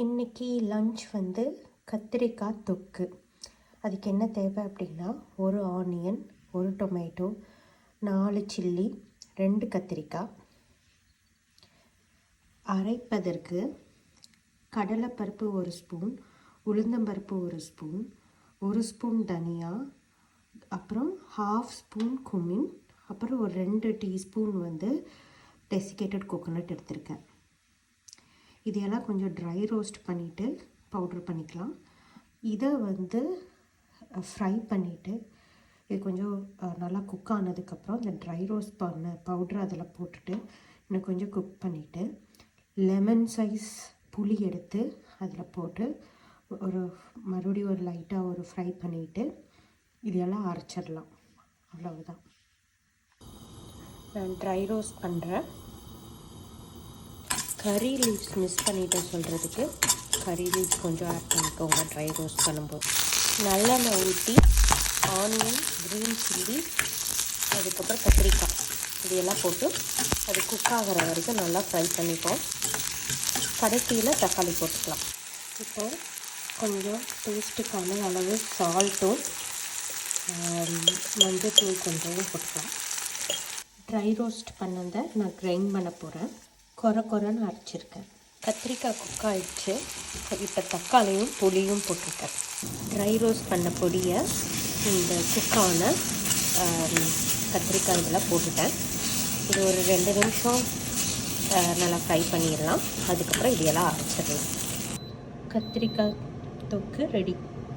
இன்றைக்கி லன்ச் வந்து கத்திரிக்காய் தொக்கு. அதுக்கு என்ன தேவை அப்படின்னா, ஒரு ஆனியன், ஒரு டொமேட்டோ, 4 சில்லி, 2 கத்திரிக்காய். அரைப்பதற்கு கடலைப்பருப்பு 1 ஸ்பூன், உளுந்தம்பருப்பு 1 ஸ்பூன், 1 ஸ்பூன் தனியா, அப்புறம் 1/2 ஸ்பூன் குமின், அப்புறம் ஒரு 2 டீஸ்பூன் வந்து டெசிகேட்டட் கோகோனட் எடுத்திருக்கேன். இதையெல்லாம் கொஞ்சம் ட்ரை ரோஸ்ட் பண்ணிவிட்டு பவுட்ரு பண்ணிக்கலாம். இதை வந்து ஃப்ரை பண்ணிவிட்டு இது கொஞ்சம் நல்லா குக் ஆனதுக்கப்புறம் இந்த ட்ரை ரோஸ்ட் பண்ண பவுட்ரு அதில் போட்டுட்டு இன்னும் கொஞ்சம் குக் பண்ணிவிட்டு லெமன் சைஸ் புளி எடுத்து அதில் போட்டு மறுபடியும் ஒரு லைட்டாக ஒரு ஃப்ரை பண்ணிவிட்டு இதெல்லாம் அரைச்சிடலாம். அவ்வளவுதான். நான் ட்ரை ரோஸ்ட் பண்ணுறேன். கறி லீவ்ஸ் மிஸ் பண்ணிவிட்டேன் சொல்கிறதுக்கு, கறி லீவ்ஸ் கொஞ்சம் ஆட் பண்ணிக்கோங்க ட்ரை ரோஸ்ட் பண்ணும்போது. நல்லெண்ணெய் ஊற்றி ஆனியன், க்ரீன் சில்லி, அதுக்கப்புறம் கத்திரிக்காய் இதையெல்லாம் போட்டு அது குக் ஆகிற வரைக்கும் நல்லா ஃப்ரை பண்ணிப்போம். கடைசியில் தக்காளி போட்டுக்கலாம். இப்போ கொஞ்சம் டேஸ்ட்டுக்கான அளவு சால்ட்டும் மஞ்சத்தூள் கொஞ்சம் போட்டுக்கலாம். ட்ரை ரோஸ்ட் பண்ணதை நான் கிரைண்ட் பண்ண போகிறேன். கொரன்னு அரைச்சிருக்கேன். கத்திரிக்காய் குக் ஆகிடுச்சு. இப்போ தக்காளியும் புளியும் போட்டிருக்கேன். ட்ரை ரோஸ்ட் பண்ண பொடியை இந்த குக்கான கத்திரிக்காய் இதெல்லாம் போட்டுட்டேன். இது ஒரு 2 நிமிஷம் நல்லா ஃப்ரை பண்ணிடலாம். அதுக்கப்புறம் இதையெல்லாம் அரைச்சிடலாம். கத்திரிக்காய் தொக்கு ரெடி.